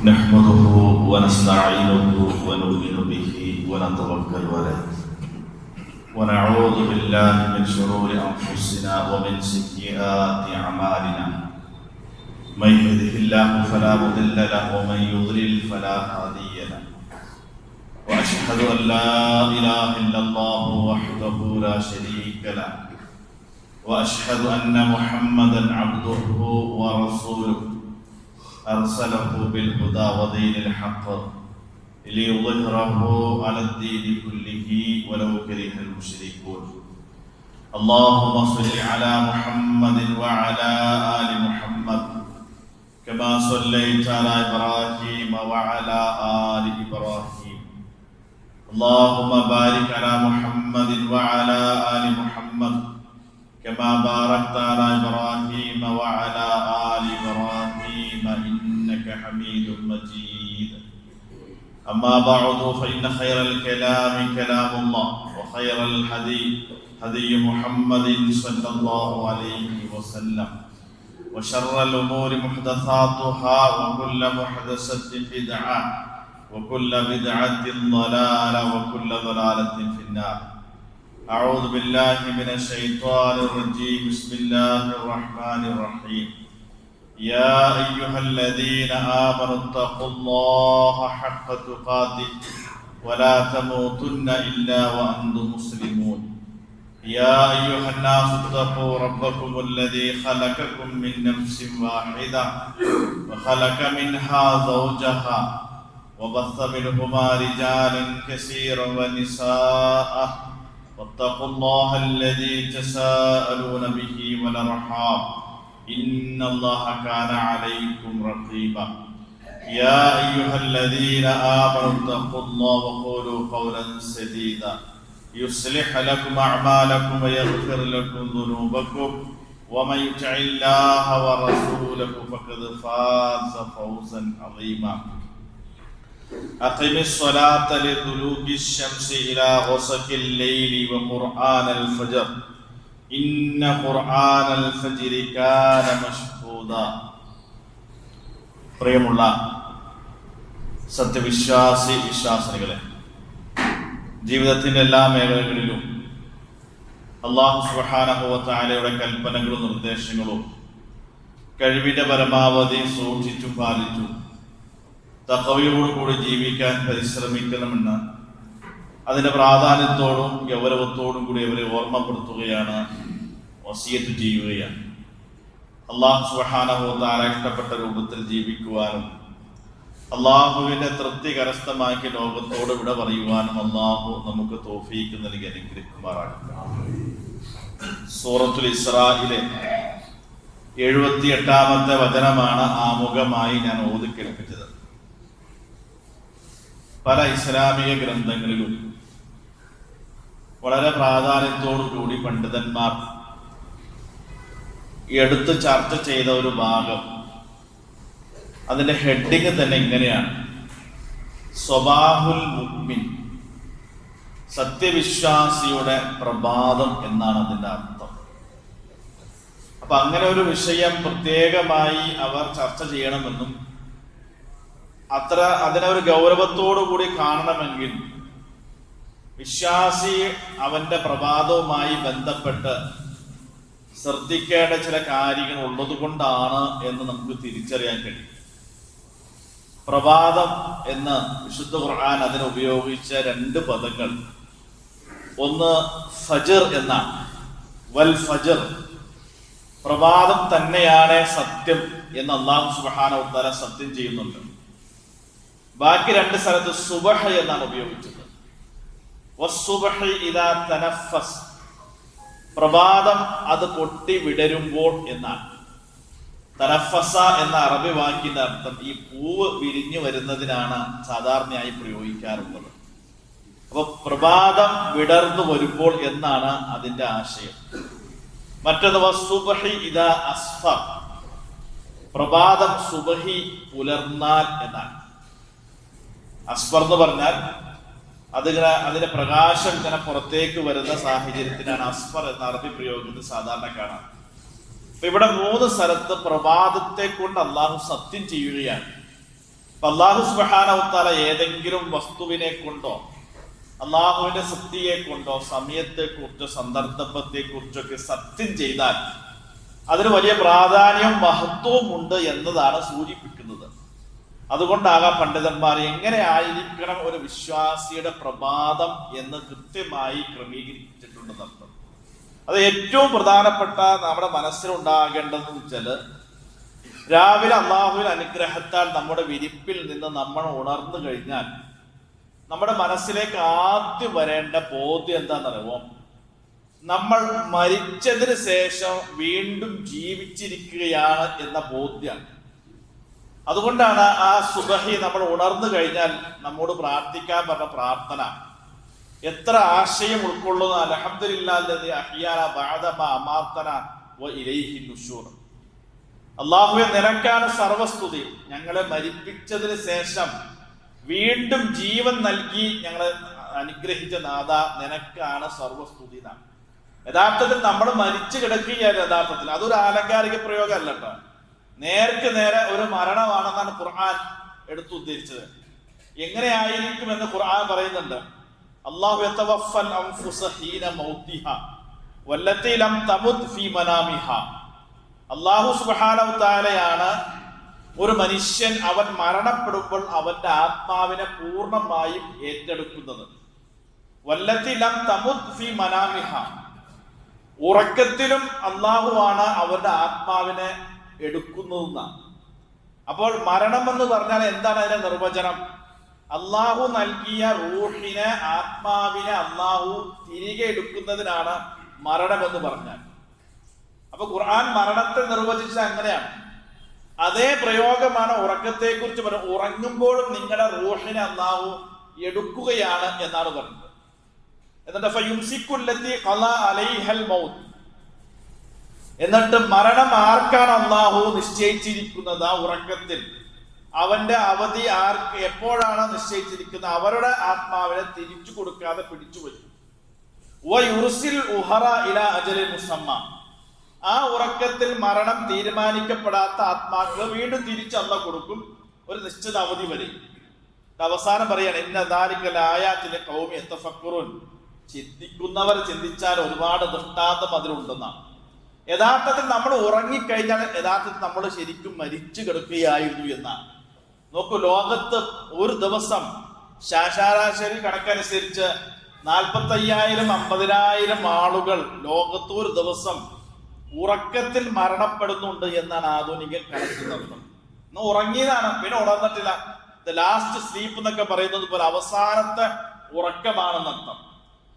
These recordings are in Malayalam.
نحمده ونستعينه ونؤمن به ونتوكل عليه ونعوذ بالله من شرور أنفسنا ومن سيئات أعمالنا من يهده الله فلا مضل له ومن يضلل فلا هادي له وأشهد أن لا إله إلا الله وحده لا شريك له وأشهد أن محمدا عبده ورسوله أرسله بالهدى ودين الحق ليظهره على الدين كله ولو كره المشركون اللهم صل على محمد وعلى آل محمد كما صليت على إبراهيم وعلى آل إبراهيم اللهم بارك على محمد وعلى آل محمد كما باركت على إبراهيم وعلى آل إبراهيم إنك حميد مجيد أما بعد فإن خير الكلام كلام الله وخير الهدي هدي محمد صلى الله عليه وسلم وشر الأمور محدثاتها وكل محدثة بدعة وكل بدعة ضلالة وكل ضلالة في النار أعوذ بالله من الشيطان الرجيم بسم الله الرحمن الرحيم يا أيها الذين آمنوا اتقوا الله حق تقاته ولا تموتن إلا وأنتم مسلمون يا أيها الناس اتقوا ربكم الذي خلقكم من نفس واحدة وخلق منها زوجها وبث منهما رجالا كثيرا ونساء واتقوا الله الذي تساءلون به والأرحام إن الله كان عليكم رقيبا يا أيها الذين آمنوا اتقوا الله وقولوا قولا سديدا يصلح لكم أعمالكم ويغفر لكم ذنوبكم ومن يطع الله ورسوله فقد فاز فوزا عظيما أقم الصلاة لدلوك الشمس إلى غسق الليل وقرآن الفجر إن قرآن الفجر كان مشهودا പ്രിയമുള്ള സത്യവിശ്വാസി വിശ്വാസികളെ, ജീവിതത്തിന്റെ എല്ലാ മേഖലകളിലും അല്ലാഹു സുബ്ഹാനഹു വ തആലയുടെ കൽപ്പനകളും നിർദ്ദേശങ്ങളും കഴിവിന്റെ പരമാവധി സൂക്ഷിച്ചു പാലിച്ചു തഖ്വയോടുകൂടി ജീവിക്കാൻ പരിശ്രമിക്കണമെന്ന് അതിന്റെ പ്രാധാന്യത്തോടും ഗൗരവത്തോടും കൂടി അവരെ ഓർമ്മപ്പെടുത്തുകയാണ്, വസിയത്ത് ചെയ്യുകയാണ്. അല്ലാഹു സുബ്ഹാനഹു വ തആല ഇഷ്ടപ്പെട്ട രൂപത്തിൽ ജീവിക്കുവാനും അല്ലാഹുവിന്റെ തൃപ്തി കരസ്ഥമാക്കി ലോകത്തോട് വിട പറയുവാനും അല്ലാഹു നമുക്ക് തൗഫീഖ് നൽകി അനുഗ്രഹിക്കുമാറാകട്ടെ. സൂറത്തുൽ ഇസ്രായിലെ 78-ാമത്തെ വചനമാണ് ആമുഖമായി ഞാൻ ഓതി കേൾപ്പിച്ചത്. പല ഇസ്ലാമിക ഗ്രന്ഥങ്ങളിലും വളരെ പ്രാധാന്യത്തോടു കൂടി പണ്ഡിതന്മാർ എടുത്ത് ചർച്ച ചെയ്ത ഒരു ഭാഗം, അതിന്റെ ഹെഡിങ് തന്നെ ഇങ്ങനെയാണ്: സ്വബാഹുൽ മുഅ്മിൻ, സത്യവിശ്വാസിയുടെ പ്രഭാതം എന്നാണ് അതിന്റെ അർത്ഥം. അപ്പൊ അങ്ങനെ ഒരു വിഷയം പ്രത്യേകമായി അവർ ചർച്ച ചെയ്യണമെന്നും അതിനെ ഒരു ഗൗരവത്തോടു കൂടി കാണണമെങ്കിൽ വിശ്വാസി അവന്റെ പ്രഭാതവുമായി ബന്ധപ്പെട്ട് ശ്രദ്ധിക്കേണ്ട ചില കാര്യങ്ങൾ ഉള്ളത് കൊണ്ടാണ് എന്ന് നമുക്ക് തിരിച്ചറിയാൻ കഴിയും. പ്രഭാതം എന്ന് വിശുദ്ധ ഖുർആൻ അതിന് ഉപയോഗിച്ച 2 പദങ്ങൾ, ഒന്ന് ഫജ്ർ എന്നാണ്. വൽ ഫജ്ർ, പ്രഭാതം തന്നെയാണ് സത്യം എന്ന് അല്ലാഹു സുബ്ഹാനഹു വ തആല സത്യം ചെയ്യുന്നുണ്ട്. ബാക്കി 2 സ്ഥലത്ത് സുബഹ് എന്നാണ് ഉപയോഗിച്ചത്. വസ്സുബ്ഹി ഇദാ തനഫസ്, പ്രഭാതം അത് പൊട്ടി വിടരുമ്പോൾ എന്നാണ്. തനഫസ എന്ന അറബി വാക്കിന്റെ അർത്ഥം ഈ പൂവ് വിരിഞ്ഞു വരുന്നതിനാണ് സാധാരണയായി പ്രയോഗിക്കാറുള്ളത്. അപ്പൊ പ്രഭാതം വിടർന്നു വരുമ്പോൾ എന്നാണ് അതിന്റെ ആശയം. മറ്റൊന്ന് വസ്സുബ്ഹി ഇദാ അസ്ഫർ, പ്രഭാതം സുബഹി പുലർന്നാൽ എന്നാണ്. അസ്ഫർ എന്ന് പറഞ്ഞാൽ അതിന്റെ പ്രകാശം ഇങ്ങനെ പുറത്തേക്ക് വരുന്ന സാഹചര്യത്തിനാണ് അസ്ഫർ എന്ന അറബി പ്രയോഗത്തിൽ സാധാരണ കാണാം. അപ്പൊ ഇവിടെ 3 സ്ഥലത്ത് പ്രഭാതത്തെ കൊണ്ട് അള്ളാഹു സത്യം ചെയ്യുകയാണ്. അല്ലാഹു സുബ്ഹാനഹു വ തആല ഏതെങ്കിലും വസ്തുവിനെ കൊണ്ടോ അള്ളാഹുവിന്റെ സൃഷ്ടിയെ കൊണ്ടോ സമയത്തെ കുറിച്ചോ സന്ദർഭത്തെ കുറിച്ചൊക്കെ സത്യം ചെയ്താൽ അതിന് വലിയ പ്രാധാന്യവും മഹത്വവും ഉണ്ട് എന്നതാണ് സൂചിപ്പിക്കുന്നത്. അതുകൊണ്ടാകാം പണ്ഡിതന്മാർ എങ്ങനെ ആയിരിക്കണം ഒരു വിശ്വാസിയുടെ പ്രഭാതം എന്ന് കൃത്യമായി ക്രമീകരിച്ചിട്ടുണ്ടെന്നർത്ഥം. അത് ഏറ്റവും പ്രധാനപ്പെട്ട നമ്മുടെ മനസ്സിലുണ്ടാകേണ്ടതെന്ന് വെച്ചാൽ, രാവിലെ അള്ളാഹുവിന്റെ അനുഗ്രഹത്താൽ നമ്മുടെ വിരിപ്പിൽ നിന്ന് നമ്മൾ ഉണർന്നു കഴിഞ്ഞാൽ നമ്മുടെ മനസ്സിലേക്ക് ആദ്യം വരേണ്ട ബോധ്യം എന്താണെന്നറിയുമോ? നമ്മൾ മരിച്ചതിന് ശേഷം വീണ്ടും ജീവിച്ചിരിക്കുകയാണ് എന്ന ബോധ്യമാണ്. അതുകൊണ്ടാണ് ആ സുബഹി നമ്മൾ ഉണർന്നു കഴിഞ്ഞാൽ നമ്മോട് പ്രാർത്ഥിക്കാൻ പറഞ്ഞ പ്രാർത്ഥന എത്ര ആശയം ഉൾക്കൊള്ളുന്ന അൽഹംദുലില്ലാഹി അഹ്യാന ബഅദ മാ അമാതന വ ഇലൈഹി നുശൂർ. അല്ലാഹുവേ, നിനക്കാണ് സർവസ്തുതി, ഞങ്ങളെ മരിപ്പിച്ചതിന് ശേഷം വീണ്ടും ജീവൻ നൽകി ഞങ്ങളെ അനുഗ്രഹിച്ച നാഥ, നിനക്കാണ് സർവസ്തുതി. യഥാർത്ഥത്തിൽ നമ്മൾ മരിച്ചു കിടക്കുകയാണ്. യഥാർത്ഥത്തിൽ അതൊരു ആലങ്കാരിക പ്രയോഗമല്ല കേട്ടോ, നേർക്ക് നേരെ ഒരു മരണമാണെന്നാണ് ഖുർആൻ എടുത്തുദ്ധരിച്ചത്. എങ്ങനെയായിരിക്കുമെന്ന് ഖുർആൻ പറയുന്നുണ്ട്. അല്ലാഹു യതവഫൽ അൻഫുസ ഹീന മൗതിഹാ വല്ലത്തി ലം തമുത് ഫീ മനാമിഹാ. അല്ലാഹു സുബ്ഹാനഹു വ തആലയാണ് ഒരു മനുഷ്യൻ അവൻ മരണപ്പെടുമ്പോൾ അവന്റെ ആത്മാവിനെ പൂർണ്ണമായും ഏറ്റെടുക്കുന്നത്. വല്ലത്തി ലം തമുത് ഫീ മനാമിഹാ, ഉറക്കത്തിലും അള്ളാഹുവാണ് അവരുടെ ആത്മാവിനെ എടുക്കുന്നതെന്നാണ്. അപ്പോൾ മരണം എന്ന് പറഞ്ഞാൽ എന്താണ് അതിന്റെ നിർവചനം? അള്ളാഹു നൽകിയ റൂഹിനെ, ആത്മാവിനെ അള്ളാഹു തിരികെ എടുക്കുന്നതിനാണ് മരണം എന്ന് പറഞ്ഞാൽ. അപ്പൊ ഖുർആൻ മരണത്തെ നിർവചിച്ചത് അങ്ങനെയാണ്. അതേ പ്രയോഗമാണ് ഉറക്കത്തെ കുറിച്ച് പറയുന്നത്. ഉറങ്ങുമ്പോഴും നിങ്ങളുടെ റൂഹിനെ അള്ളാഹു എടുക്കുകയാണ് എന്നാണ് പറഞ്ഞത്. എന്നിട്ട് ഫയുംസിക്കുല്ലത്തി ഖളാ അലൈഹൽ മൗത്ത്, എന്നിട്ട് മരണം ആർക്കാണ് അള്ളാഹു നിശ്ചയിച്ചിരിക്കുന്നത് ആ ഉറക്കത്തിൽ, അവന്റെ അവധി ആർക്ക് എപ്പോഴാണ് നിശ്ചയിച്ചിരിക്കുന്നത്, അവരുടെ ആത്മാവിനെ തിരിച്ചു കൊടുക്കാതെ പിടിച്ചു വയ്ക്കും. വയുർസിൽ ഉഹറ ഇലാ അജലിൻ മുസമ്മ, ആ ഉറക്കത്തിൽ മരണം തീരുമാനിക്കപ്പെടാത്ത ആത്മാക്കൾ വീണ്ടും തിരിച്ച് അല്ലാഹു കൊടുക്കും ഒരു നിശ്ചിത അവധി വരെ. അവസാനം പറയാണ്, ഇന്ന ദാലിക ലആയാതിൻ ഖൗമി യതഫക്കറുൻ, ചിന്തിക്കുന്നവർ ചിന്തിച്ചാൽ ഒരുപാട് ദൃഷ്ടാന്തം അതിലുണ്ടെന്നാണ്. യഥാർത്ഥത്തിൽ നമ്മൾ ഉറങ്ങിക്കഴിഞ്ഞാൽ യഥാർത്ഥത്തിൽ നമ്മൾ ശരിക്കും മരിച്ചു കിടക്കുകയായിരുന്നു എന്നാണ്. നോക്കൂ, ലോകത്ത് ഒരു ദിവസം ശരാശരി കണക്കനുസരിച്ച് 45,000 50,000 ആളുകൾ ലോകത്ത് ഒരു ദിവസം ഉറക്കത്തിൽ മരണപ്പെടുന്നുണ്ട് എന്നാണ് ആധുനിക കണക്കിനർത്ഥം. ഇന്ന് ഉറങ്ങിയതാണ്, പിന്നെ ഉണർന്നിട്ടില്ല. ദ ലാസ്റ്റ് സ്ലീപ്പ് എന്നൊക്കെ പറയുന്നത് പോലെ അവസാനത്തെ ഉറക്കമാണെന്നർത്ഥം.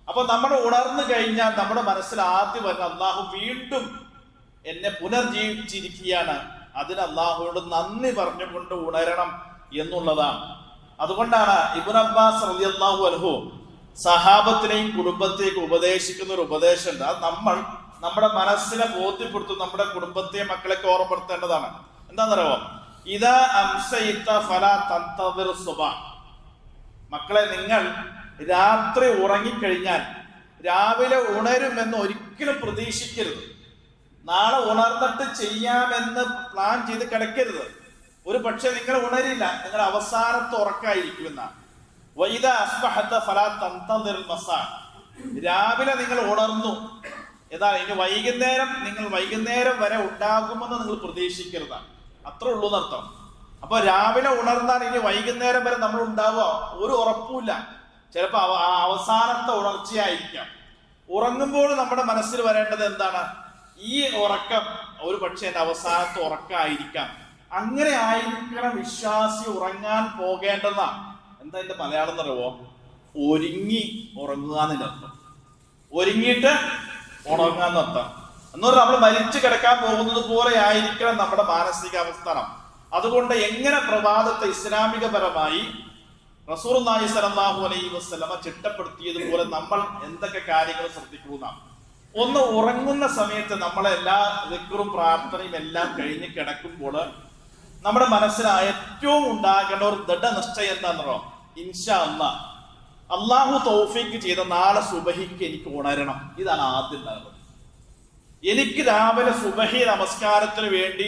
അപ്പൊ നമ്മൾ ഉണർന്നു കഴിഞ്ഞാൽ നമ്മുടെ മനസ്സിൽ ആദ്യം വരുന്ന അള്ളാഹു വീണ്ടും എന്നെ പുനർജീവിച്ചിരിക്കുകയാണ്, അതിന് അള്ളാഹുവോട് നന്ദി പറഞ്ഞുകൊണ്ട് ഉണരണം എന്നുള്ളതാണ്. അതുകൊണ്ടാണ് ഇബ്നു അബ്ബാസ് റളിയല്ലാഹു അൻഹു സഹാബത്തിനെയും കുടുംബത്തെയും ഉപദേശിക്കുന്ന ഒരു ഉപദേശമുണ്ട്. അത് നമ്മൾ നമ്മുടെ മനസ്സിനെ ബോധ്യപ്പെടുത്തും, നമ്മുടെ കുടുംബത്തെയും മക്കളെയൊക്കെ ഓർമ്മപ്പെടുത്തേണ്ടതാണ്. എന്താണെന്നറിയോ? ഇദാ അംസൈത ഫലാ തന്തദിർ സുബഹ, മക്കളെ, നിങ്ങൾ രാത്രി ഉറങ്ങിക്കഴിഞ്ഞാൽ രാവിലെ ഉണരുമെന്ന് ഒരിക്കലും പ്രതീക്ഷിക്കരുത്. നാളെ ഉണർന്നിട്ട് ചെയ്യാമെന്ന് പ്ലാൻ ചെയ്ത് കിടക്കരുത്. ഒരു പക്ഷെ നിങ്ങൾ ഉണരില്ല, നിങ്ങൾ അവസാനത്തെ ഉറക്കായിരിക്കുമെന്നാണ്. വൈദ അസ്ബഹത ഫലാ തന്തദിർ മസാ, രാവിലെ നിങ്ങൾ ഉണർന്നു, ഇനി വൈകുന്നേരം വരെ ഉണ്ടാകുമെന്ന് നിങ്ങൾ പ്രതീക്ഷിക്കരുതാണ്. അത്ര ഉള്ളൂ എന്നർത്ഥം. അപ്പൊ രാവിലെ ഉണർന്നാൽ ഇനി വൈകുന്നേരം വരെ നമ്മൾ ഉണ്ടാവുക ഒരു ഉറപ്പുമില്ല. ചിലപ്പോ അവസാനത്തെ ഉണർച്ചയായിരിക്കാം. ഉറങ്ങുമ്പോൾ നമ്മുടെ മനസ്സിൽ വരേണ്ടത് എന്താണ്? ഈ ഉറക്കം ഒരു പക്ഷേ എന്റെ അവസാനത്തെ ഉറക്കമായിരിക്കാം. അങ്ങനെ ആയിരിക്കണം വിശ്വാസി ഉറങ്ങാൻ പോകേണ്ടതാണ്. എന്താ എന്റെ മലയാളം എന്നറിയോ? ഒരുങ്ങി ഉറങ്ങുക എന്നർത്ഥം. ഒരുങ്ങിയിട്ട് ഉണങ്ങുക എന്നർത്ഥം. എന്നൊരു നമ്മൾ മരിച്ചു കിടക്കാൻ പോകുന്നത് പോലെ ആയിരിക്കണം നമ്മുടെ മാനസികാവസ്ഥ. അതുകൊണ്ട് എങ്ങനെ പ്രഭാതത്തെ ഇസ്ലാമികപരമായി റസൂലുള്ളാഹി സ്വല്ലല്ലാഹു അലൈഹി വസല്ലമ ചിട്ടപ്പെടുത്തിയതുപോലെ നമ്മൾ എന്തൊക്കെ കാര്യങ്ങൾ ശ്രദ്ധിക്കുന്ന? ഒന്ന്, ഉറങ്ങുന്ന സമയത്ത് നമ്മളെല്ലാ ദിക്റും പ്രാർത്ഥനയും എല്ലാം കഴിഞ്ഞ് കിടക്കുമ്പോൾ നമ്മുടെ മനസ്സിൽ ഏറ്റവും ഉണ്ടാകേണ്ട ഒരു ദൃഢനിശ്ചയം എന്താണെന്നോ? ഇൻഷാ അല്ലാഹ്, അള്ളാഹു തൗഫീഖ് ചെയ്ത നാളെ സുബഹിക്ക് എനിക്ക് ഉണരണം. ഇതാണ് ആദ്യം ഉണ്ടാകുന്നത്. എനിക്ക് രാവിലെ സുബഹി നമസ്കാരത്തിന് വേണ്ടി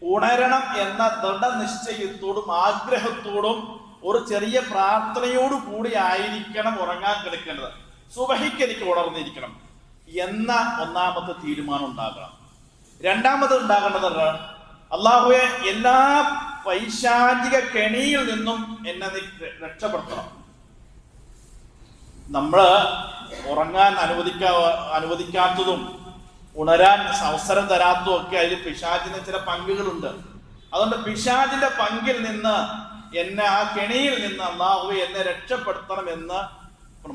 ഉണരണം എന്ന ദൃഢനിശ്ചയത്തോടും ആഗ്രഹത്തോടും ഒരു ചെറിയ പ്രാർത്ഥനയോടു കൂടി ആയിരിക്കണം ഉറങ്ങാൻ കിടക്കേണ്ടത്. സുബഹിക്ക് എനിക്ക് ഉണർന്നിരിക്കണം എന്ന ഒന്നാമത്തെ തീരുമാനം ഉണ്ടാകണം. രണ്ടാമത് ഉണ്ടാകേണ്ടത്, അള്ളാഹുവെ എല്ലാ പൈശാചിക കെണിയിൽ നിന്നും എന്നെ നീ രക്ഷപ്പെടുത്തണം. നമ്മള് ഉറങ്ങാൻ അനുവദിക്കാത്തതും ഉണരാൻ അവസരം തരാത്തതും ഒക്കെ അതിൽ പിശാചിന് ചില പങ്കുകളുണ്ട്. അതുകൊണ്ട് പിശാചിന്റെ പങ്കിൽ നിന്ന് എന്നെ, ആ കെണിയിൽ നിന്ന് അല്ലാഹുവേ എന്നെ രക്ഷപ്പെടുത്തണം എന്ന്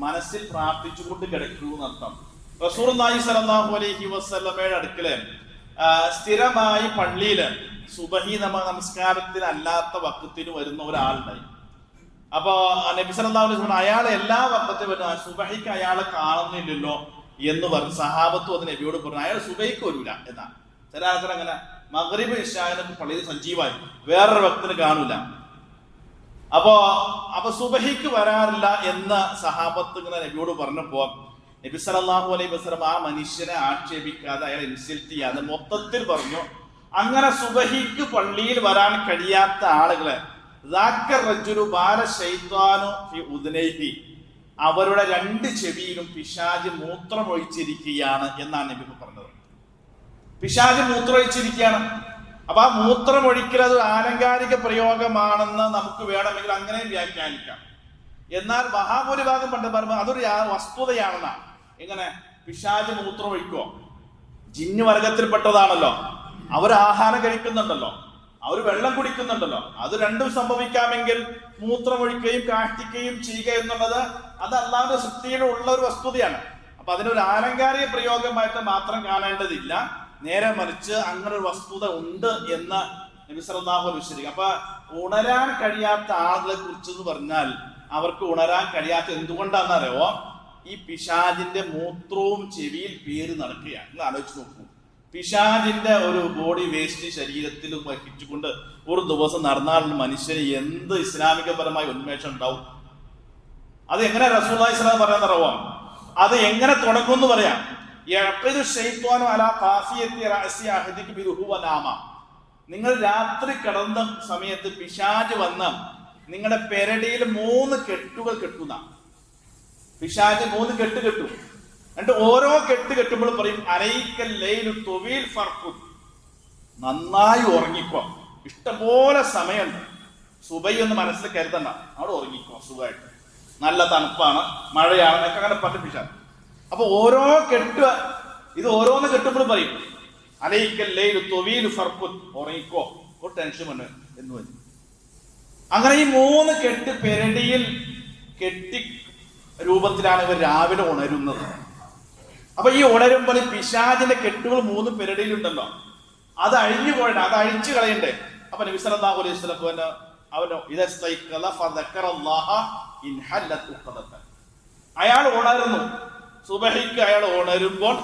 മനസ്സിൽ പ്രാർത്ഥിച്ചുകൊണ്ട് കിടക്കൂ എന്നർത്ഥം. റസൂലുള്ളാഹി സ്വല്ലല്ലാഹു അലൈഹി വസല്ലമയുടെ അടുക്കല് സ്ഥിരമായി പള്ളിയില് സുബഹി നമസ്കാരത്തിന് അല്ലാത്ത വഖത്തിന് വരുന്ന ഒരാളുണ്ടായി. അപ്പൊ നബി സല്ലല്ലാഹു അലൈഹി വസല്ലം അയാളെ എല്ലാ വഖത്തിലും വരുന്ന, സുബഹിക്ക് അയാളെ കാണുന്നില്ലല്ലോ എന്ന് പറഞ്ഞ് സഹാബത്തും അത് നബിയോട് പറഞ്ഞു, അയാൾ സുബഹിക്ക് വരൂല എന്നാ. ചില ആൾക്കാർ അങ്ങനെ മഗ്രിബ് ഇശാഇനൊക്കെ പള്ളിയിൽ സജീവായി, വേറൊരു വഖത്തിന് കാണൂല. അപ്പൊ സുബഹിക്ക് വരാറില്ല എന്ന് സഹാബത്ത് ഇങ്ങനെ നബിയോട് പറഞ്ഞപ്പോ നബി സല്ലല്ലാഹു അലൈഹി വസല്ലം ആ മനുഷ്യനെ ആക്ഷേപിക്കാതെ, അയാളെ ഇൻസൾട്ട് ചെയ്യാതെ മൊത്തത്തിൽ പറഞ്ഞു, അങ്ങനെ സുബഹിക്ക് പള്ളിയിൽ വരാൻ കഴിയാത്ത ആളുകളെ അവരുടെ രണ്ട് ചെവിയിലും പിശാച് മൂത്രമൊഴിച്ചിരിക്കുകയാണ് എന്നാണ് നബി പറഞ്ഞത്. പിശാച് മൂത്രമൊഴിച്ചിരിക്കുകയാണ്. അപ്പൊ ആ മൂത്രമൊഴിക്കൽ അത് ആലങ്കാരിക പ്രയോഗമാണെന്ന് നമുക്ക് വേണമെങ്കിൽ അങ്ങനെയും വ്യാഖ്യാനിക്കാം. എന്നാൽ മഹാഭൂരിഭാഗം പണ്ട് പറയുമ്പോൾ അതൊരു വസ്തുതയാണെന്നാണ്. എങ്ങനെ പിശാച് മൂത്രമൊഴിക്കോ? ജിന്ന് വർഗത്തിൽപ്പെട്ടതാണല്ലോ, അവർ ആഹാരം കഴിക്കുന്നുണ്ടല്ലോ, അവർ വെള്ളം കുടിക്കുന്നുണ്ടല്ലോ. അത് രണ്ടും സംഭവിക്കാമെങ്കിൽ മൂത്രമൊഴിക്കുകയും കാഷ്ടിക്കുകയും ചെയ്യുക എന്നുള്ളത് അത് അല്ലാഹുവിന്റെ സൃഷ്ടിയിലുള്ള ഒരു വസ്തുതയാണ്. അപ്പൊ അതിനൊരു ആലങ്കാരിക പ്രയോഗമായിട്ട് മാത്രം കാണേണ്ടതില്ല. നേരെ മറിച്ച് അങ്ങനെ ഒരു വസ്തുത ഉണ്ട് എന്ന് നബി സല്ലല്ലാഹു അലൈഹി വസല്ലം. അപ്പൊ ഉണരാൻ കഴിയാത്ത ആളുകളെ കുറിച്ച് പറഞ്ഞാൽ അവർക്ക് ഉണരാൻ കഴിയാത്ത എന്തുകൊണ്ടാണെന്നറിയോ? ഈ പിശാചിന്റെ മൂത്രവും ചെവിയിൽ പേര് നടക്കുകയാണ്. എന്ന് ആലോചിച്ച് നോക്കൂ. പിശാചിന്റെ ഒരു ബോഡി വേസ്റ്റ് ശരീരത്തിൽ വഹിച്ചുകൊണ്ട് ഒരു ദിവസം നടന്നാൽ മനുഷ്യന് എന്ത് ഇസ്ലാമികപരമായ ഉന്മേഷം ഉണ്ടാവും? അത് എങ്ങനെ റസൂലുള്ളാഹി സ്വല്ലല്ലാഹു അലൈഹി വസല്ലം പറയാൻ? അത് എങ്ങനെ തുടങ്ങുമെന്ന് പറയാം. നിങ്ങൾ രാത്രി കിടന്ന സമയത്ത് പിശാച് വന്ന് നിങ്ങളുടെ പെരടിയിൽ 3 കെട്ടുകൾ കെട്ടുന്ന. പിശാച് 3 കെട്ട് കെട്ടും. എന്നിട്ട് ഓരോ കെട്ട് കെട്ടുമ്പോൾ പറയും, അലൈക്കൽ ലൈലു തുവീൽ ഫർഖുദ്, നന്നായി ഉറങ്ങിക്കോ, ഇഷ്ടംപോലെ സമയമുണ്ട്, സുബൈ ഒന്ന് മനസ്സിൽ കരുതണ്ട, അവിടെ ഉറങ്ങിക്കോ സുഖമായിട്ട്, നല്ല തണുപ്പാണ്, മഴയാണ് എന്നൊക്കെ അങ്ങനെ പറഞ്ഞു പിശാച്. അപ്പൊ ഓരോ ഇത് ഓരോന്ന് കെട്ടുമ്പോൾ പറയും, അലൈക്കൽ ലൈലു തുവീൽ ഫർഖുദ്, ഉറങ്ങിക്കോ, ഒരു ടെൻഷൻ ഉണ്ട് എന്ന് പറഞ്ഞു. അങ്ങനെ ഈ 3 കെട്ട് പെരടിയിൽ കെട്ടി രൂപത്തിലാണ് ഇവർ രാവിലെ ഉണരുന്നത്. അപ്പൊ ഈ ഉണരുമ്പോൾ ഈ പിശാചിന്റെ കെട്ടുകൾ 3 പെരടിയിലുണ്ടല്ലോ, അത് അഴിഞ്ഞു പോയിട്ട് അത് അഴിച്ചു കളയണ്ടേ. അപ്പൊ നബി സല്ലല്ലാഹു അലൈഹി വസല്ലം അയാൾ ഉണരുന്നു. സുബഹിക്ക് അയാൾ ഉണരുമ്പോൾ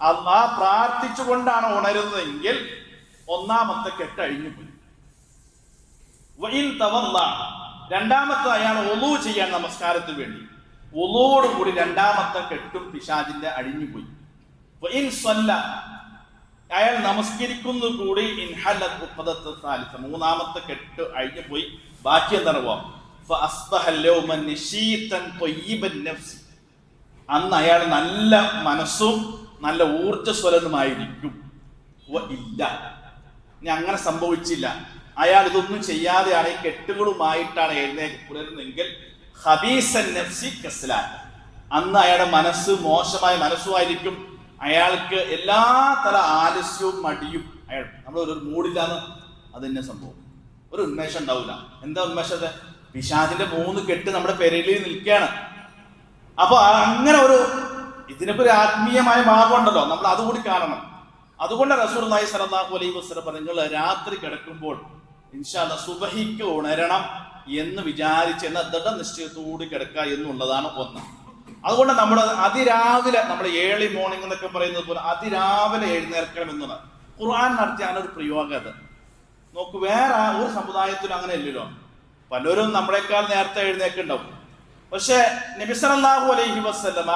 അല്ലാഹ് പ്രാർത്ഥിച്ചുകൊണ്ടാണ് ഉണരുന്നതെങ്കിൽ ഒന്നാമത്തെ കെട്ട് അഴിഞ്ഞു പോയി. രണ്ടാമത്തെ അയാൾ ഒളു ചെയ്യാൻ നമസ്കാരത്തിന് വേണ്ടി ഒളോട് കൂടി രണ്ടാമത്തെ കെട്ടും പിശാചിന്റെ അഴിഞ്ഞുപോയി. അയാൾ നമസ്കരിക്കുന്നു കൂടി മൂന്നാമത്തെ കെട്ട് അഴിഞ്ഞുപോയി. ബാക്കി എന്താണോ? അന്ന് അയാൾ നല്ല മനസ്സും നല്ല ഊർജ്ജസ്വലനുമായിരിക്കും. ഇല്ല, ഇനി അങ്ങനെ സംഭവിച്ചില്ല. അയാൾ ഇതൊന്നും ചെയ്യാതെയാണ് ഈ കെട്ടുകളുമായിട്ടാണ് എഴുന്നേക്ക് പുലരുന്നെങ്കിൽ അന്ന് അയാളുടെ മനസ്സ് മോശമായ മനസ്സുമായിരിക്കും. അയാൾക്ക് എല്ലാ തല ആലസ്യവും മടിയും, അയാൾ നമ്മൾ ഒരു മൂടില്ലാന്ന് അത് തന്നെ സംഭവം. ഒരു ഉന്മേഷം ഉണ്ടാവില്ല. എന്താ ഉന്മേഷത്തെ? പിശാചിന്റെ 3 കെട്ട് നമ്മുടെ പെരയിൽ നിൽക്കുകയാണ്. അപ്പൊ അങ്ങനെ ഇതിനൊക്കെ ഒരു ആത്മീയമായ ഭാഗമുണ്ടല്ലോ, നമ്മൾ അതുകൂടി കാണണം. അതുകൊണ്ട് റസൂലുള്ളാഹി സ്വല്ലല്ലാഹു അലൈഹി വസല്ലം നിങ്ങൾ രാത്രി കിടക്കുമ്പോൾ ഇൻഷാ അല്ലാഹ് സുബഹിക്ക് ഉണരണം എന്ന് വിചാരിച്ച് ദൃഢനിശ്ചയത്തോട് കിടക്കുക എന്നുള്ളതാണ് ഒന്ന്. അതുകൊണ്ട് നമ്മൾ അതിരാവിലെ, നമ്മൾ ഏർലി മോർണിംഗ് എന്നൊക്കെ പറയുന്നത് പോലെ അതിരാവിലെ എഴുന്നേൽക്കണം എന്നുള്ളത് ഖുർആൻ നടത്തിയാണ് ഒരു പ്രയോഗം. അത് നോക്കൂ, വേറെ ഒരു സമുദായത്തിലും അങ്ങനെ ഇല്ലല്ലോ. പലരും നമ്മളെക്കാൾ നേരത്തെ എഴുന്നേക്കുണ്ടാവും. പക്ഷെ നബി സല്ലല്ലാഹു അലൈഹി വസല്ലമ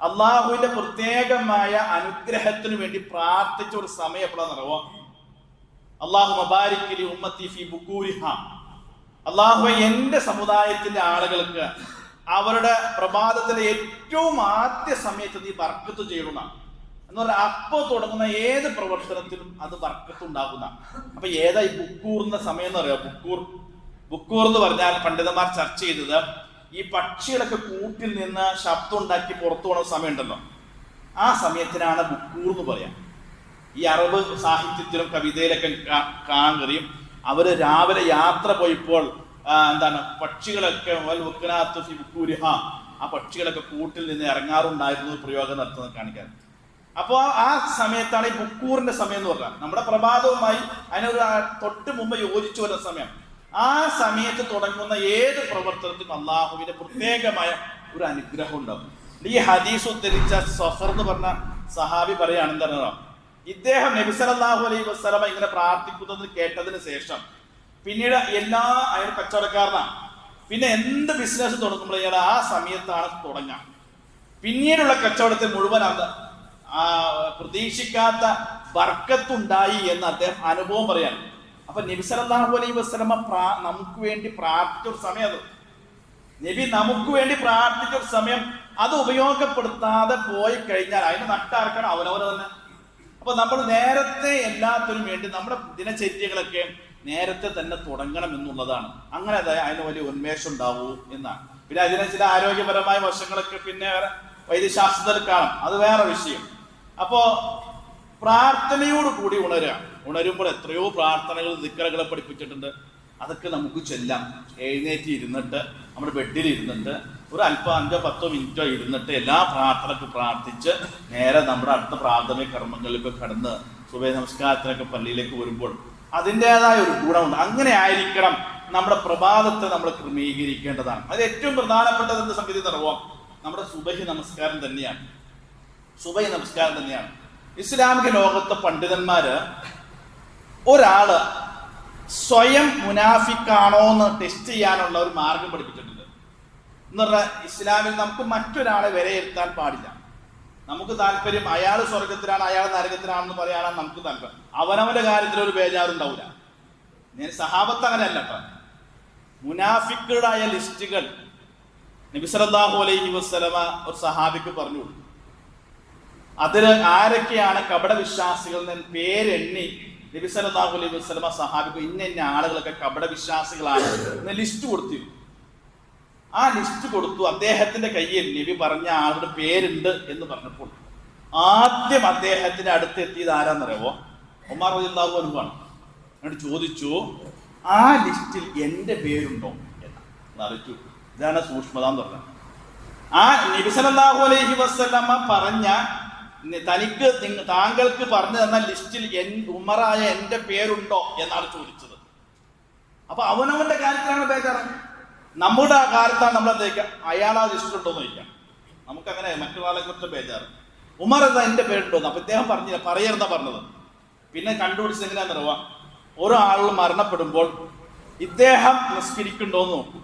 അള്ളാഹുവിന്റെ പ്രത്യേകമായ അനുഗ്രഹത്തിന് വേണ്ടി പ്രാർത്ഥിച്ച ഒരു സമയം എപ്പോഴാണെന്നറിയോ? അല്ലാഹുമ്മ ബാരിക് ലി ഉമ്മത്തി ഫീ ബുകൂരിഹാ, അല്ലാഹുവേ എന്റെ സമുദായത്തിന്റെ ആളുകൾക്ക് അവരുടെ പ്രഭാതത്തിലെ ഏറ്റവും ആദ്യ സമയത്ത് നീ ബർക്കത്ത് ചെയ്യണമെന്നാണ്. എന്ന് പറഞ്ഞാൽ അപ്പോൾ തുടങ്ങുന്ന ഏത് പ്രവർത്തനത്തിലും അത് ബർക്കത്ത് ഉണ്ടാകുന്ന. അപ്പൊ ഏതാ ഈ ബുക്കൂറിന്റെ സമയം എന്ന് പറയാ? ബുക്കൂർ എന്ന് പറഞ്ഞാൽ പണ്ഡിതന്മാർ ചർച്ച ചെയ്തത് ഈ പക്ഷികളൊക്കെ കൂട്ടിൽ നിന്ന് ശബ്ദം ഉണ്ടാക്കി പുറത്തു പോകുന്ന സമയം ഉണ്ടല്ലോ, ആ സമയത്തിനാണ് ബുക്കൂർ എന്ന് പറയാം. ഈ അറബ് സാഹിത്യത്തിലും കവിതയിലൊക്കെ കാണാൻ കഴിയും. അവര് രാവിലെ യാത്ര പോയപ്പോൾ എന്താണ് പക്ഷികളൊക്കെ ആ പക്ഷികളൊക്കെ കൂട്ടിൽ നിന്ന് ഇറങ്ങാറുണ്ടായിരുന്നു പ്രയോഗം നടത്തുന്നത് കാണിക്കാൻ. അപ്പോൾ ആ സമയത്താണ് ഈ ബുക്കൂറിന്റെ സമയം എന്ന് പറഞ്ഞാൽ നമ്മുടെ പ്രഭാതവുമായി അതിനൊരു തൊട്ട് മുമ്പ് യോജിച്ചു വരുന്ന സമയം. ആ സമയത്ത് തുടങ്ങുന്ന ഏത് പ്രവർത്തനത്തിനും അള്ളാഹുവിന്റെ പ്രത്യേകമായ ഒരു അനുഗ്രഹം ഉണ്ടാവും. ഈ ഹദീസ് ഉദ്ധരിച്ച സഫർ എന്ന് പറഞ്ഞ സഹാബി പറയാണ് എന്താ, ഇദ്ദേഹം നബി സല്ലല്ലാഹു അലൈഹി വസല്ലമ ഇങ്ങനെ പ്രാർത്ഥിക്കുന്നത് കേട്ടതിന് ശേഷം പിന്നീട് അയാൾ കച്ചവടക്കാരനാണ്, പിന്നെ എന്ത് ബിസിനസ് തുടങ്ങുമ്പോൾ അയാൾ ആ സമയത്താണ് തുടങ്ങുക. പിന്നീടുള്ള കച്ചവടത്തിൽ മുഴുവൻ പ്രതീക്ഷിക്കാത്ത ബർക്കത്തുണ്ടായി എന്ന് അദ്ദേഹം അനുഭവം പറയാണ്. അപ്പൊ നബി സല്ലല്ലാഹു അലൈഹി വസല്ലമ നമുക്ക് വേണ്ടി പ്രാർത്ഥിച്ചൊരു സമയം, അത് നബി നമുക്ക് വേണ്ടി പ്രാർത്ഥിച്ചൊരു സമയം, അത് ഉപയോഗപ്പെടുത്താതെ പോയി കഴിഞ്ഞാൽ അതിന് നട്ടാർക്കണം അവനവന് തന്നെ. അപ്പൊ നമ്മൾ നേരത്തെ എല്ലാത്തിനും വേണ്ടി നമ്മുടെ ദിനചര്യകളൊക്കെ നേരത്തെ തന്നെ തുടങ്ങണം എന്നുള്ളതാണ്. അങ്ങനെ അതിന് വലിയ ഉന്മേഷം ഉണ്ടാവൂ എന്നാണ്. പിന്നെ അതിനെ ചില ആരോഗ്യപരമായ വശങ്ങളൊക്കെ പിന്നെ വൈദ്യശാസ്ത്രത്തിൽ കാണാം, അത് വേറെ വിഷയം. അപ്പോ പ്രാർത്ഥനയോട് കൂടി ഉണരുമ്പോൾ എത്രയോ പ്രാർത്ഥനകൾ ദിക്റുകളെ പഠിപ്പിച്ചിട്ടുണ്ട്. അതൊക്കെ നമുക്ക് ചെല്ലാം. എഴുന്നേറ്റ് ഇരുന്നിട്ട് നമ്മുടെ ബെഡിൽ ഇരുന്നിട്ട് ഒരു അല്പം 5-10 മിനിറ്റോ ഇരുന്നിട്ട് എല്ലാ പ്രാർത്ഥനയ്ക്കും പ്രാർത്ഥിച്ച് നേരെ നമ്മുടെ അടുത്ത പ്രാഥമിക കർമ്മങ്ങളിലൊക്കെ കടന്ന് സുബഹി നമസ്കാരത്തിനൊക്കെ പള്ളിയിലേക്ക് വരുമ്പോൾ അതിൻ്റെതായ ഒരു ഗുണമുണ്ട്. അങ്ങനെ ആയിരിക്കണം നമ്മുടെ പ്രഭാതത്തെ നമ്മൾ ക്രമീകരിക്കേണ്ടതാണ്. അത് ഏറ്റവും പ്രധാനപ്പെട്ടത് എന്ത് സംഗതി നിറവാം നമ്മുടെ സുബഹി നമസ്കാരം തന്നെയാണ്. സുബഹി നമസ്കാരം തന്നെയാണ്. ഇസ്ലാമിക ലോകത്തെ പണ്ഡിതന്മാര് ഒരാള് സ്വയം മുനാഫിക്കാണോ എന്ന് ടെസ്റ്റ് ചെയ്യാനുള്ള ഒരു മാർഗം പഠിപ്പിച്ചിട്ടുണ്ട്. എന്ന് പറഞ്ഞാൽ ഇസ്ലാമിൽ നമുക്ക് മറ്റൊരാളെ വിലയിരുത്താൻ പാടില്ല. നമുക്ക് താല്പര്യം അയാൾ സ്വർഗത്തിലാണ് അയാൾ നരകത്തിലാണെന്ന് പറയാനാണ് നമുക്ക് താല്പര്യം. അവനവന്റെ കാര്യത്തിൽ ഒരു ബേജാറുണ്ടാവില്ല. ഞാൻ സഹാബത്ത് അങ്ങനെയല്ല കേട്ടോ. മുനാഫിക്കുകളായ ലിസ്റ്റുകൾ നബി സല്ലല്ലാഹു അലൈഹി വസല്ലമ ഒരു സഹാബിക്ക് പറഞ്ഞു. അതിൽ ആരൊക്കെയാണ് കപടവിശ്വാസികൾ എന്ന് പേരെണ്ണി നബി സല്ലല്ലാഹു അലൈഹി വസല്ലമ സഹാബിക്ക് ഇന്ന ആളുകളൊക്കെ കപടവിശ്വാസികളാണ് എന്ന് ലിസ്റ്റ് കൊടുത്തിരുന്നു. ആ ലിസ്റ്റ് കൊടുത്തു. അദ്ദേഹത്തിന്റെ കയ്യിൽ നബി പറഞ്ഞ ആളുടെ പേരുണ്ട് എന്ന് പറഞ്ഞപ്പോൾ ആദ്യം അദ്ദേഹത്തിന്റെ അടുത്ത് എത്തിയത് ആരാന്നറിയാവോ? ഉമർ റളിയല്ലാഹു അൻഹു ആണ്. എന്നിട്ട് ചോദിച്ചു, ആ ലിസ്റ്റിൽ എന്റെ പേരുണ്ടോ എന്ന് അറിയിച്ചു. ഇതാണ് സൂക്ഷ്മത എന്ന് പറഞ്ഞത്. ആ നബി സല്ലല്ലാഹു അലൈഹി വസല്ലമ പറഞ്ഞ താങ്കൾക്ക് പറഞ്ഞു തന്ന ലിസ്റ്റിൽ ഉമറായ എന്റെ പേരുണ്ടോ എന്നാണ് ചോദിച്ചത്. അപ്പൊ അവനവന്റെ കാര്യത്തിലാണ് ബേജാറ്. നമ്മുടെ ആ കാലത്താണ് നമ്മൾ എന്താ അയാൾ ആ ലിസ്റ്റിലുണ്ടോ എന്ന് ചോദിക്കാം. നമുക്കങ്ങനെ മറ്റൊരാളെ കുറിച്ച് ബേജാറ്. ഉമർ എന്താ എന്റെ പേരുണ്ടോന്ന്. അപ്പൊ ഇദ്ദേഹം പറഞ്ഞില്ല, പറയരുന്ന പറഞ്ഞത്. പിന്നെ കണ്ടുപിടിച്ചത് എങ്ങനെയാന്ന് അറിയാം, ഓരോ ആളുകൾ മരണപ്പെടുമ്പോൾ ഇദ്ദേഹം നിസ്കരിക്കുന്നുണ്ടോന്ന് നോക്കും.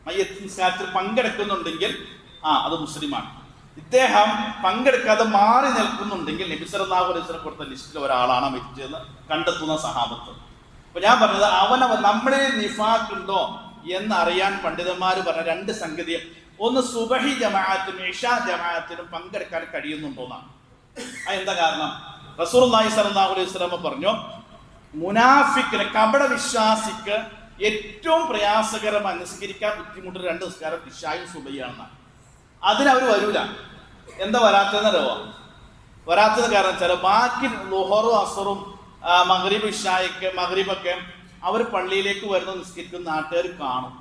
മയ്യത്ത് നിസ്കാരത്തിൽ പങ്കെടുക്കുന്നുണ്ടെങ്കിൽ അത് മുസ്ലിമാണ്. ഇദ്ദേഹം പങ്കെടുക്കാതെ മാറി നിൽക്കുന്നുണ്ടെങ്കിൽ നബി സല്ലല്ലാഹു അലൈഹി വസല്ലം കൊടുത്ത ലിസ്റ്റിൽ ഒരാളാണ് മരിച്ചതെന്ന് കണ്ടെത്തുന്ന സഹാബത്ത്. അപ്പൊ ഞാൻ പറഞ്ഞത് അവനവൻ നമ്മളിൽ നിഫാഖ് ഉണ്ടോ എന്നറിയാൻ പണ്ഡിതന്മാർ പറഞ്ഞ രണ്ട് സംഗതിയും, ഒന്ന് സുബഹി ജമാഅത്തിനും ഇശാ ജമാഅത്തിനും പങ്കെടുക്കാൻ കഴിയുന്നുണ്ടോന്നാണ്. എന്താ കാരണം? റസൂലുള്ളാഹി സ്വല്ലല്ലാഹു അലൈഹി വസല്ലം പറഞ്ഞു, മുനാഫിക്കിന് കപടവിശ്വാസിക്ക് ഏറ്റവും പ്രയാസകരമായി നിസ്കരിക്കാൻ ബുദ്ധിമുട്ട് 2 നിസ്കാരം ഇശായും സുബഹിയാണെന്നാണ്. അതിനവർ വരൂല. എന്താ വരാത്തതെന്നറിയോ? വരാത്തത് കാരണം ചില ബാക്കി ളുഹറും അസറും മഗ്രിബ് ഇശായൊക്കെ മഗ്രിബൊക്കെ അവർ പള്ളിയിലേക്ക് വരുന്ന നിസ്കരിക്കുന്ന നാട്ടുകാർ കാണും.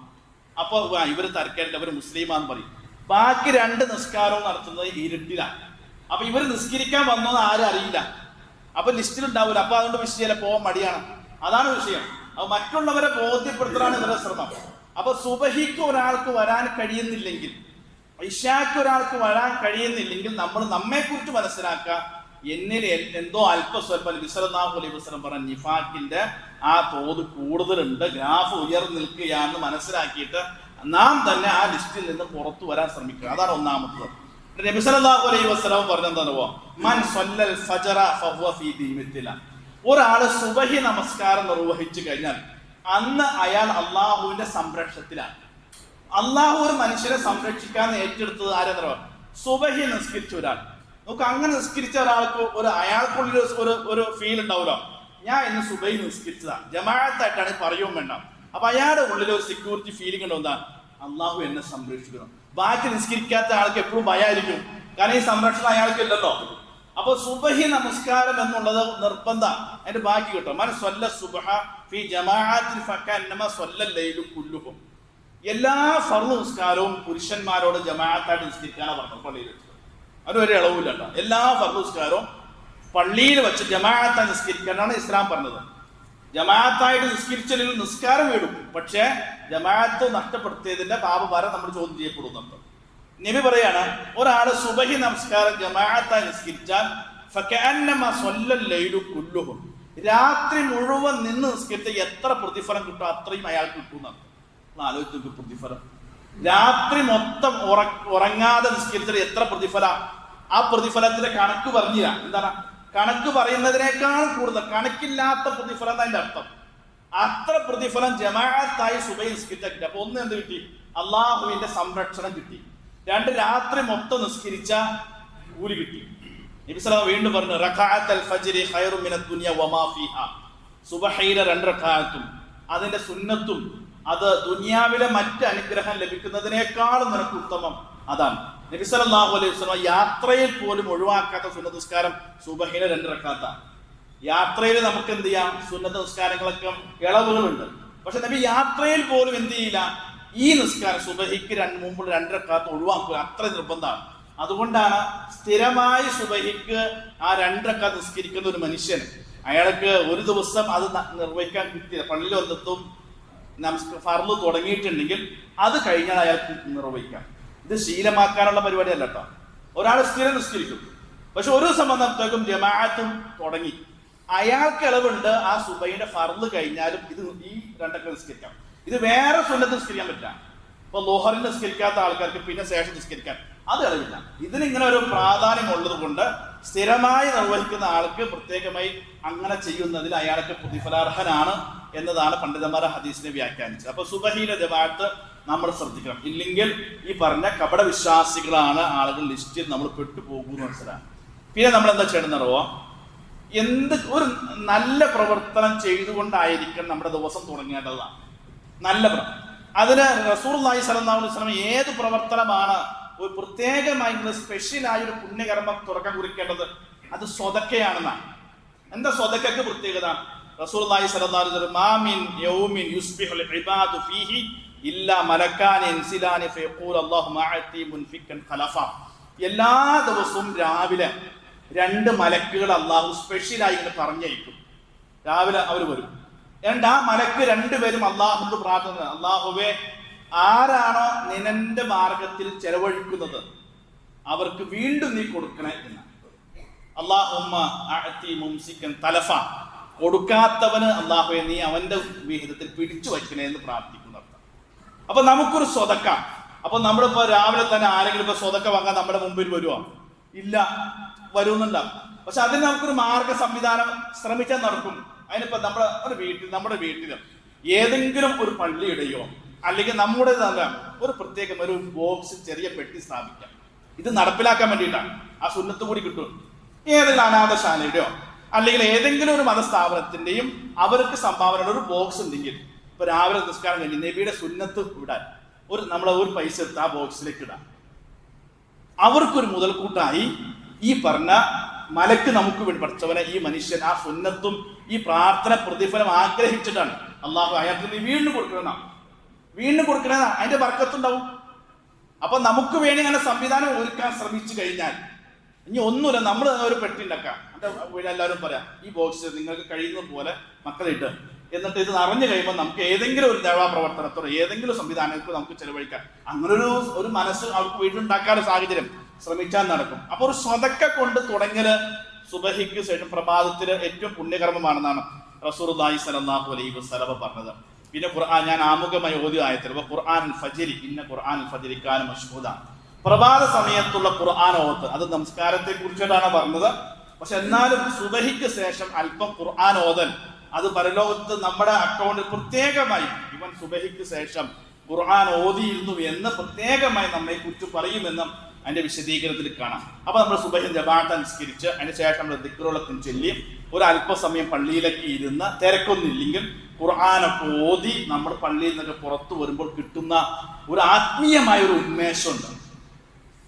അപ്പോൾ ഇവർ തരക്കേണ്ട അവർ മുസ്ലിമാന്ന് പറയും. ബാക്കി 2 നിസ്കാരവും നടത്തുന്നത് ഇരുട്ടിലാണ്. അപ്പൊ ഇവർ നിസ്കരിക്കാൻ വന്നത് ആരും അറിയില്ല. അപ്പൊ ലിസ്റ്റിലുണ്ടാവില്ല. അപ്പൊ അതുകൊണ്ട് വിഷയമല്ല, പോകാൻ മടിയാണ്. അതാണ് വിഷയം. അപ്പൊ മറ്റുള്ളവരെ ബോധ്യപ്പെടുത്തലാണ് ഇവരുടെ ശ്രമം. അപ്പൊ സുബഹിക്ക് ഒരാൾക്ക് വരാൻ കഴിയുന്നില്ലെങ്കിൽ, ഇശാക്ക് ഒരാൾക്ക് വരാൻ കഴിയുന്നില്ലെങ്കിൽ നമ്മൾ നമ്മെക്കുറിച്ച് മനസ്സിലാക്കുക, എന്നിൽ എന്തോ അല്പസ്വല്പം നബി സല്ലല്ലാഹു അലൈഹി വസല്ലം പറഞ്ഞ നിഫാഖിന്റെ ആ തോത് കൂടുതലുണ്ട്, ഗ്രാഫ് ഉയർന്നു നിൽക്കുകയാണെന്ന് മനസ്സിലാക്കിയിട്ട് നാം തന്നെ ആ ലിസ്റ്റിൽ നിന്ന് പുറത്തു വരാൻ ശ്രമിക്കുക. അതാണ് ഒന്നാമത്തത്. നബി സല്ലല്ലാഹു അലൈഹി വസല്ലം പറഞ്ഞെന്താണോ, മൻ സ്വല്ലൽ ഫജ്റ ഫഹുവ ഫീ ദീനില്ല. ഒരാള് സുബഹി നമസ്കാരം നിർവഹിച്ചു കഴിഞ്ഞാൽ അന്ന് അയാൾ അള്ളാഹുവിന്റെ സംരക്ഷണത്തിലാണ്. അള്ളാഹു ഒരു മനുഷ്യനെ സംരക്ഷിക്കാൻ ഏറ്റെടുത്തത് ആരെന്നോ സുബഹി നിസ്കരിച്ച ഒരാൾ. നമുക്ക് അങ്ങനെ നിസ്കരിച്ച ഒരാൾക്ക് അയാൾക്കുള്ളിൽ ഒരു ഫീൽ ഉണ്ടാവുമല്ലോ, ഞാൻ ഇന്ന് സുബഹി നിസ്കരിച്ചതാ, ജമാഅത്തായിട്ടാണ് പറയുകയും വേണ്ട. അപ്പൊ അയാളുടെ ഉള്ളിൽ ഒരു സെക്യൂരിറ്റി ഫീലിംഗ് ഉണ്ടോ, എന്താ, അള്ളാഹു എന്നെ സംരക്ഷിക്കണം. ബാക്കി നിസ്കരിക്കാത്ത ആൾക്ക് എപ്പോഴും ഭയമായിരിക്കും, കാരണം ഈ സംരക്ഷണം അയാൾക്ക് ഇല്ലല്ലോ. അപ്പൊ സുബഹി നമസ്കാരം എന്നുള്ളത് നിർബന്ധ. അതിന്റെ ബാക്കി കിട്ടും, മൻ സ്വല്ല സുബ്ഹ ഫീ ജമാഅത്തിൻ ഫകഅന്നമാ സ്വല്ലൽ ലൈലു കുല്ലുഹും. എല്ലാ ഫർള് നിസ്കാരവും പുരുഷന്മാരോട് ജമാഅത്തായിട്ട് നിസ്കരിക്കാനാണ് പറഞ്ഞത് പള്ളിയിൽ വെച്ചത്. അതൊരു ഇളവില്ലല്ലോ. എല്ലാ ഫർള് നിസ്കാരവും പള്ളിയിൽ വെച്ച് ജമാഅത്തായി നിസ്കരിക്കാനാണ് ഇസ്ലാം പറഞ്ഞത്. ജമാഅത്തായിട്ട് നിസ്കരിച്ചതിൽ നിസ്കാരം വീടും, പക്ഷേ ജമാഅത്ത് നഷ്ടപ്പെടുത്തിയതിന്റെ പാപഭാരം നമ്മൾ ചോദ്യം ചെയ്യപ്പെടുന്നുണ്ട്. നബി പറയാണ്, ഒരാള് സുബഹി നമസ്കാരം ജമാഅത്തായി നിസ്കരിച്ചാൽ ഫകഅന്നമാ സ്വല്ലൽ ലൈലു കുല്ലുഹും, രാത്രി മുഴുവൻ നിന്ന് നിസ്കരിച്ച എത്ര പ്രതിഫലം കിട്ടും അത്രയും അയാൾക്ക് കിട്ടുന്നതാണ്. ആലോചിച്ചു പ്രതിഫലം. രാത്രി മൊത്തം ഉറങ്ങാതെ നിസ്കരിച്ചത് എത്ര പ്രതിഫല. ആ പ്രതിഫലത്തിന്റെ കണക്ക് പറഞ്ഞില്ല. എന്താണ് കണക്ക് പറയുന്നതിനേക്കാൾ കൂടുതൽ കണക്കില്ലാത്ത പ്രതിഫലം എന്നതിന്റെ അർത്ഥം. അത്ര പ്രതിഫലം ജമാഅത്തായി സുബഹി നിസ്കരിച്ച കിട്ടി. അപ്പൊ ഒന്ന് എന്ത് കിട്ടി, അള്ളാഹുവിന്റെ സംരക്ഷണം കിട്ടി. രണ്ട്, രാത്രി മൊത്തം നിസ്കരിച്ച കൂലി കിട്ടി. നബി സല്ലല്ലാഹു വീണ്ടും പറഞ്ഞു, റകഅത്തുൽ ഫജ്രി ഖൈറു മിനദ് ദുനിയ വമാ ഫീഹാ. സുബഹിയിലെ 2 റകഅത്തും അതിന്റെ സുന്നത്തും അത് ദുനിയാവിലെ മറ്റ് അനുഗ്രഹം ലഭിക്കുന്നതിനേക്കാളും നിനക്ക് ഉത്തമം അതാണ്. നബി സല്ലല്ലാഹു അലൈഹി വസല്ലം യാത്രയിൽ പോലും ഒഴിവാക്കാത്ത സുന്നത്ത് നിസ്കാരം സുബഹിയിലെ 2 റകഅത്താണ്. യാത്രയിൽ നമുക്ക് എന്ത് ചെയ്യാം, സുന്നത്ത് നിസ്കാരങ്ങളൊക്കെ ഇളവുകളുണ്ട്. പക്ഷെ നബി യാത്രയിൽ പോലും എന്ത് ചെയ്യില്ല, ഈ നിസ്കാരം സുബഹിക്ക് മുമ്പ് 2 റകഅത്ത് ഒഴിവാക്കുക, അത്ര നിർബന്ധമാണ്. അതുകൊണ്ടാണ് സ്ഥിരമായി സുബഹിക്ക് ആ 2 റകഅത്ത് നിസ്കരിക്കുന്ന ഒരു മനുഷ്യൻ, അയാൾക്ക് ഒരു ദിവസം അത് നിർവഹിക്കാൻ കിട്ടിയ പള്ളിയിൽ വന്നിട്ടും ഫർള് തുടങ്ങിയിട്ടുണ്ടെങ്കിൽ അത് കഴിഞ്ഞാൽ അയാൾക്ക് നിർവഹിക്കാം. ഇത് ശീലമാക്കാനുള്ള പരിപാടിയല്ല കേട്ടോ. ഒരാൾ സ്ഥിരം നിസ്കരിക്കും, പക്ഷെ ഒരു സംബന്ധത്തേക്കും ജമാഅത്തും തുടങ്ങി, അയാൾക്ക് ഇളവുണ്ട്. ആ സുബഹിയുടെ ഫർള് കഴിഞ്ഞാലും ഇത് ഈ 2 റകഅത്ത് നിസ്കരിക്കാം. ഇത് വേറെ സുന്നത്ത് നിസ്കരിക്കാൻ പറ്റില്ല. ഇപ്പൊ ലോഹറിൽ നിസ്കരിക്കാത്ത ആൾക്കാർക്ക് പിന്നെ ശേഷം നിസ്കരിക്കാൻ അത് ഇളവില്ല. ഇതിനിങ്ങനെ ഒരു പ്രാധാന്യം ഉള്ളത് കൊണ്ട് സ്ഥിരമായി നിർവഹിക്കുന്ന ആൾക്ക് പ്രത്യേകമായി അങ്ങനെ ചെയ്യുന്നതിൽ അയാൾക്ക് പ്രതിഫലാർഹനാണ് എന്നതാണ് പണ്ഡിതന്മാരെ ഹദീസിനെ വ്യാഖ്യാനിച്ചത്. അപ്പൊ സുബഹിയിലെ ജമാഅത്ത് നമ്മൾ ശ്രദ്ധിക്കണം. ഇല്ലെങ്കിൽ ഈ പറഞ്ഞ കപട വിശ്വാസികളാണ് ആളുകൾ ലിസ്റ്റിൽ നമ്മൾ പെട്ടുപോകുമെന്ന് മനസ്സിലാണ്. പിന്നെ നമ്മൾ എന്താ ചെയ്യണമെന്നറിയോ, എന്ത് ഒരു നല്ല പ്രവർത്തനം ചെയ്തുകൊണ്ടായിരിക്കണം നമ്മുടെ ദിവസം തുടങ്ങേണ്ടതാണ്. നല്ല അതിന് റസൂലുള്ളാഹി സ്വല്ലല്ലാഹു അലൈഹി വസല്ലം ഏത് പ്രവർത്തനമാണ് ഒരു പ്രത്യേകമായിട്ടുള്ള സ്പെഷ്യലായ ഒരു പുണ്യകർമ്മം തുടക്കം കുറിക്കേണ്ടത്, അത് സ്വതക്കയാണെന്നാണ്. എന്താ സ്വതക്കക്ക് പ്രത്യേകത? റസൂലുള്ളാഹി സ്വല്ലല്ലാഹു അലൈഹി വസല്ലം മാ മിൻ യൗമിൻ യുസ്ബിഹുൽ ഇബാദു ഫീഹി ഇല്ലാ മലക്കാനി യൻസിലാനി ഫയഖൂൽ അല്ലാഹുമ്മ അഅതി മുൻഫിക്കൻ ഖലഫ. എല്ലാ ദിവസവും രാവിലെ 2 മലക്കുകൾ അള്ളാഹു സ്പെഷ്യലായി ഇങ്ങനെ പറഞ്ഞയക്കും. രാവിലെ അവർ വരും. ആ മലക്ക് 2 പേരും അള്ളാഹുവിന്റെ പ്രാർത്ഥന, അള്ളാഹുവേ, ആരാണോ നിന്റെ മാർഗത്തിൽ ചെലവഴിക്കുന്നത് അവർക്ക് വീണ്ടും നീ കൊടുക്കണേ എന്ന്. അല്ലാഹുമ്മ അഅതി മുംസിക്കൻ തലഫ, കൊടുക്കാത്തവന് അള്ളാഹുവെ നീ അവന്റെ വിഹിതത്തിൽ പിടിച്ചു വയ്ക്കണേ എന്ന് പ്രാർത്ഥിക്കുന്ന അർത്ഥം. അപ്പൊ നമുക്കൊരു സ്വതക്ക. അപ്പൊ നമ്മളിപ്പോ രാവിലെ തന്നെ ആരെങ്കിലും ഇപ്പൊ സ്വതക്ക വാങ്ങാൻ നമ്മുടെ മുമ്പിൽ വരുമോ? ഇല്ല, വരുന്നുണ്ടാവും. പക്ഷെ അതിന് നമുക്കൊരു മാർഗ സംവിധാനം ശ്രമിച്ചാൽ നടക്കും. അതിനിപ്പോ നമ്മുടെ വീട്ടിലും ഏതെങ്കിലും ഒരു പള്ളിയുടെയോ അല്ലെങ്കിൽ നമ്മുടെ ഒരു പ്രത്യേകം ഒരു ബോക്സ്, ചെറിയ പെട്ടി സ്ഥാപിക്കാം. ഇത് നടപ്പിലാക്കാൻ വേണ്ടിയിട്ടാണ്. ആ സുന്നത്ത് കൂടി കിട്ടും. ഏതെങ്കിലും അനാഥശാലയുടെയോ അല്ലെങ്കിൽ ഏതെങ്കിലും ഒരു മതസ്ഥാപനത്തിന്റെയും അവർക്ക് സംഭാവന ഒരു ബോക്സ് ഉണ്ടെങ്കിൽ, ഇപ്പൊ രാവിലെ നിസ്കാരം കഴിഞ്ഞ് നബിയുടെ സുന്നത്ത് വിടാൻ നമ്മളെ ഒരു പൈസ എടുത്ത് ആ ബോക്സിലേക്ക് ഇടാം. അവർക്കൊരു മുതൽക്കൂട്ടായി ഈ പറഞ്ഞ മലക്ക് നമുക്ക് വേണ്ടി പഠിച്ചവനെ ഈ മനുഷ്യൻ ആ സുന്നത്തും ഈ പ്രാർത്ഥന പ്രതിഫലം ആഗ്രഹിച്ചിട്ടാണ് അള്ളാഹു അയാൾക്ക് നീ വീണ്ടും കൊടുക്കണ അതിന്റെ ബർക്കത്തുണ്ടാവും. അപ്പൊ നമുക്ക് വേണ്ടി അങ്ങനെ സംവിധാനം ഒരുക്കാൻ ശ്രമിച്ചു കഴിഞ്ഞാൽ ഇനി ഒന്നുമില്ല, നമ്മൾ ഒരു പെട്ടി ഉണ്ടാക്കാം. എന്റെ എല്ലാവരും പറയാം, ഈ ബോക്സ് നിങ്ങൾക്ക് കഴിയുന്ന പോലെ മക്കളിട്ട്, എന്നിട്ട് ഇത് നിറഞ്ഞു കഴിയുമ്പോൾ നമുക്ക് ഏതെങ്കിലും ഒരു ദേവാ പ്രവർത്തനത്തോടെ ഏതെങ്കിലും സംവിധാനത്തിൽ നമുക്ക് ചെലവഴിക്കാം. അങ്ങനെ ഒരു മനസ്സ് അവർക്ക് വീട്ടിലുണ്ടാക്കാനുള്ള സാഹചര്യം ശ്രമിച്ചാൽ നടക്കും. അപ്പൊ ഒരു സ്വതക്ക കൊണ്ട് തുടങ്ങല് സുബഹിക്ക് ശേഷം പ്രഭാതത്തില് ഏറ്റവും പുണ്യകർമ്മമാണെന്നാണ് റസൂലുള്ളാഹി സ്വല്ലല്ലാഹു അലൈഹി വസല്ലം പറഞ്ഞത്. പിന്നെ ഖുർആൻ ഞാൻ ആമുഖമായി ഓതിയ ആയത്തിൽ ഖുർആനുൽ ഫജ്രി ഇന്ന ഖുർആനുൽ ഫജ്രി കാന മശ്ഹൂദ, പ്രഭാത സമയത്തുള്ള ഖുർആൻ ഓത്ത്, അത് നമസ്കാരത്തെ കുറിച്ചിട്ടാണ് പറഞ്ഞത്. പക്ഷെ എന്നാലും സുബഹിക്ക് ശേഷം അല്പം ഖുർആൻ ഓതൽ, അത് പരലോകത്ത് നമ്മുടെ അക്കൗണ്ടിൽ പ്രത്യേകമായി ഇവൻ സുബഹിക്ക് ശേഷം ഖുർആൻ ഓതിയിരുന്നു എന്ന് പ്രത്യേകമായി നമ്മെ കുറിച്ച് പറയുമെന്നും അതിന്റെ വിശദീകരണത്തിൽ കാണാം. അപ്പൊ നമ്മൾ സുബഹി ജമാഅത്ത് അനുസ്കരിച്ച് അതിന് ശേഷം നമ്മൾ ദിക്റുകളൊക്കെ ചൊല്ലി ഒരു അല്പസമയം പള്ളിയിലേക്ക് ഇരുന്ന് തിരക്കൊന്നുമില്ലെങ്കിൽ ഖുർആനൊക്കെ ഓതി നമ്മൾ പള്ളിയിൽ നിന്നൊക്കെ പുറത്തു വരുമ്പോൾ കിട്ടുന്ന ഒരു ആത്മീയമായ ഒരു ഉന്മേഷമുണ്ട്.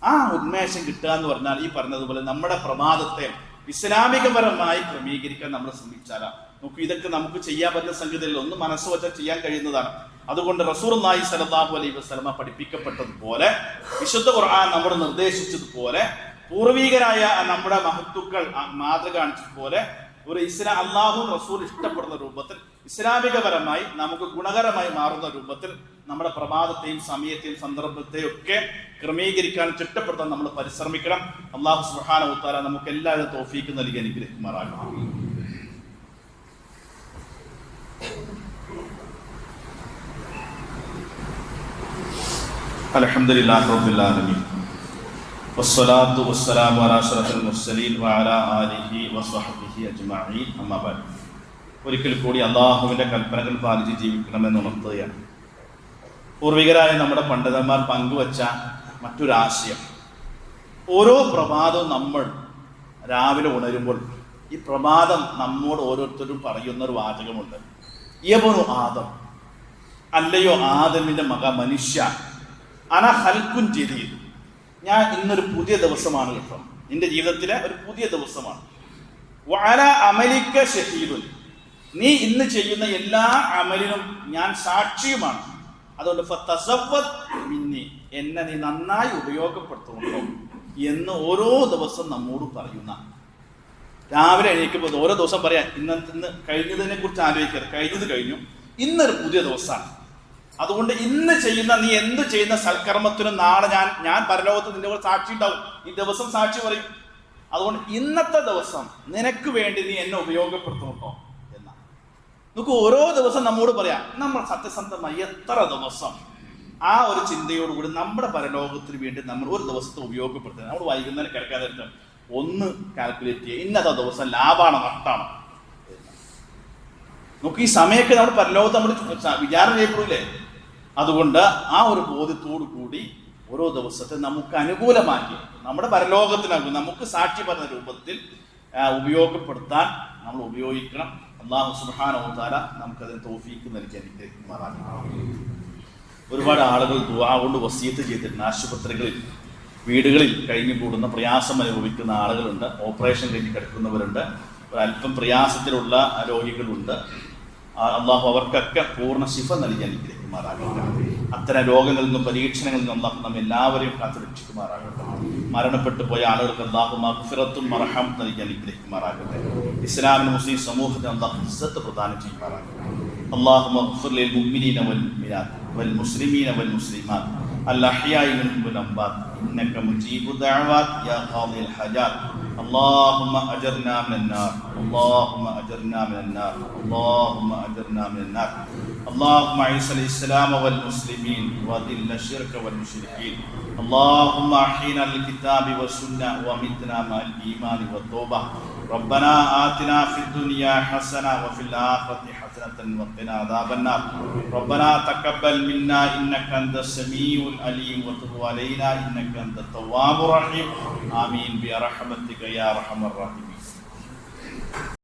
ആ ഉന്മേഷം കിട്ടുക എന്ന് പറഞ്ഞാൽ ഈ പറഞ്ഞതുപോലെ നമ്മുടെ പ്രമാദത്തെ ഇസ്ലാമികപരമായി ക്രമീകരിക്കാൻ നമ്മൾ ശ്രമിച്ചാലാണ്. നമുക്ക് ഇതൊക്കെ നമുക്ക് ചെയ്യാൻ പറ്റുന്ന സംഗതികളിൽ ഒന്ന് മനസ്സ് വെച്ചാൽ ചെയ്യാൻ കഴിയുന്നതാണ്. അതുകൊണ്ട് റസൂലുള്ളാഹി സ്വല്ലല്ലാഹു അലൈഹി വസല്ലമ പഠിപ്പിക്കപ്പെട്ടതുപോലെ വിശുദ്ധ ഖുർആൻ നമ്മോട് നിർദ്ദേശിച്ചതുപോലെ പൂർവികരായ നമ്മുടെ മഹത്തുക്കൾ മാതൃക കാണിച്ചതുപോലെ ഒരു അല്ലാഹു റസൂൽ ഇഷ്ടപ്പെടുന്ന രൂപത്തിൽ ഇസ്ലാമികപരമായി നമുക്ക് ഗുണകരമായി മാറുന്ന രൂപത്തിൽ നമ്മുടെ പ്രഭാതത്തെയും സമയത്തെയും സന്ദർഭത്തെയും ഒക്കെ ക്രമീകരിക്കാൻ ചിട്ടപ്പെടുത്താൻ നമ്മൾ പരിശ്രമിക്കണം. അല്ലാഹു സുബ്ഹാനഹു വ തആല നമുക്ക് എല്ലാവരും തൗഫീഖ് നൽകി അനുഗ്രഹിക്കുമാറാകട്ടെ. അൽഹംദുലില്ലാഹി റബ്ബിൽ ആലമീൻ വസ്സലാത്തു വസ്സലാമു അലാ അഷ്റഫിൽ മുർസലീൻ വഅലാ ആലിഹി വസ്വഹ്ബിഹി അജ്മഈൻ. അമ്മാ ബഅദ്. ഒരിക്കൽ കൂടി അല്ലാഹുവിന്റെ കൽപ്പനകൾ പാലിച്ച് ജീവിക്കണമെന്ന് ഉണർത്തുകയാണ്. പൂർവികരായ നമ്മുടെ പണ്ഡിതന്മാർ പങ്കുവച്ച മറ്റൊരാശയം, ഓരോ പ്രഭാതവും നമ്മൾ രാവിലെ ഉണരുമ്പോൾ ഈ പ്രഭാതം നമ്മോട് ഓരോരുത്തരും പറയുന്ന ഒരു വാചകമുണ്ട്. യബ്നു ആദം, അല്ലയോ ആദമിന്റെ മക മനുഷ്യ, അന ഹൽക്കുൻ ജദീദ്, ഞാൻ ഇന്നൊരു പുതിയ ദിവസമാണ് കേട്ടോ, നിന്റെ ജീവിതത്തിലെ ഒരു പുതിയ ദിവസമാണ്. വഅല അമലിക ഷഹീദുൻ, നീ ഇന്ന് ചെയ്യുന്ന എല്ലാ അമലിനും ഞാൻ സാക്ഷിയുമാണ്. അതുകൊണ്ട് ഫതസവ്വദ് മിന്നി, എന്നെ നീ നന്നായി ഉപയോഗപ്പെടുത്തുന്നുണ്ടോ എന്ന് ഓരോ ദിവസം നമ്മോട് പറയുന്ന, രാവിലെ എണീക്കുമ്പോൾ ഓരോ ദിവസം പറയാം, ഇന്ന് കഴിഞ്ഞതിനെ കുറിച്ച് ആലോചിക്കരുത്, കഴിഞ്ഞത് കഴിഞ്ഞു, ഇന്നൊരു പുതിയ ദിവസമാണ്. അതുകൊണ്ട് ഇന്ന് ചെയ്യുന്ന നീ എന്ത് ചെയ്യുന്ന സൽക്കർമ്മത്തിനും നാളെ ഞാൻ പരലോകത്ത് നിന്റെ കൂടെ സാക്ഷി ഉണ്ടാവും, ഈ ദിവസം സാക്ഷി പറയും. അതുകൊണ്ട് ഇന്നത്തെ ദിവസം നിനക്ക് വേണ്ടി നീ എന്നെ ഉപയോഗപ്പെടുത്തുന്നുണ്ടോ എന്നാണ്. നമുക്ക് ഓരോ ദിവസം നമ്മോട് പറയാം, നമ്മൾ സത്യസന്ധമായി എത്ര ദിവസം ആ ഒരു ചിന്തയോടുകൂടി നമ്മുടെ പരലോകത്തിന് വേണ്ടി നമ്മൾ ഒരു ദിവസത്തെ ഉപയോഗപ്പെടുത്തുന്നത്. നമ്മൾ വൈകുന്നേരം കിടക്കാതെ ഒന്ന് കാൽക്കുലേറ്റ് ചെയ്യുക, ഇന്നത്തെ ദിവസം ലാഭമാണോ നഷ്ടമാണോ. നമുക്ക് ഈ സമയമൊക്കെ നമ്മൾ പരലോകത്ത് നമ്മൾ വിചാരണ ചെയ്യപ്പെടില്ലേ. അതുകൊണ്ട് ആ ഒരു ബോധ്യത്തോടു കൂടി ഓരോ ദിവസത്തെ നമുക്ക് അനുകൂലമാക്കി നമ്മുടെ പരലോകത്തിനാകും നമുക്ക് സാക്ഷി പറഞ്ഞ രൂപത്തിൽ ഉപയോഗപ്പെടുത്താൻ നമ്മൾ ഉപയോഗിക്കണം. അല്ലാഹു സുബ്ഹാനഹു വ തആല നമുക്കതിന് തൗഫീഖ് നൽകി അനുഗ്രഹിക്കുമാറാകട്ടെ. ഒരുപാട് ആളുകൾ ദുആ കൊണ്ട് വസിയത്ത് ചെയ്തിട്ടുണ്ട്. ആശുപത്രികളിൽ, വീടുകളിൽ കഴിഞ്ഞു കൂടുന്ന പ്രയാസം അനുഭവിക്കുന്ന ആളുകളുണ്ട്, ഓപ്പറേഷൻ കഴിഞ്ഞ് കിടക്കുന്നവരുണ്ട്, ഒരല്പം പ്രയാസത്തിലുള്ള രോഗികളുണ്ട്. അള്ളാഹു അവർക്കൊക്കെ പൂർണ്ണ ശിഫ നൽകി അനുഗ്രഹിക്കുമാറാകട്ടെ. അത്തരം രോഗങ്ങളിൽ നിന്നും പരീക്ഷണങ്ങളിൽ നിന്നും അള്ളാഹു നമ്മെ എല്ലാവരെയും കാത്തുരക്ഷിക്കുമാറാകട്ടെ. മരണപ്പെട്ടു പോയ ആളുകൾക്ക് അള്ളാഹു മഗ്ഫിറത്തും മർഹം നൽകി അനുഗ്രഹിക്കുമാറാകട്ടെ. ഇസ്ലാമിന് മുസ്ലിം സമൂഹത്തിന് അള്ളാഹു ഇസ്സത്ത് പ്രദാനം ചെയ്യുമാറാകട്ടെ. اللهم اغفر للمؤمنين والمؤمنات والمسلمين والمسلمات الأحياء منهم والأموات إنك مجيب الدعوات يا قاضي الحاجات. اللهم أجرنا من النار، اللهم أجرنا من النار، اللهم أجرنا من النار. اللهم أعز الإسلام والمسلمين وأذل الشرك والمشركين. اللهم أحينا للكتاب والسنة ومتنا مع الإيمان والتوبة. ربنا آتنا في الدنيا حسنة وفي الآخرة حسنة وقنا عذاب النار. ربنا تقبل منا إنك أنت السميع العليم وتب علينا إنك أنت التواب الرحيم. آمين برحمتك يا أرحم الراحمين.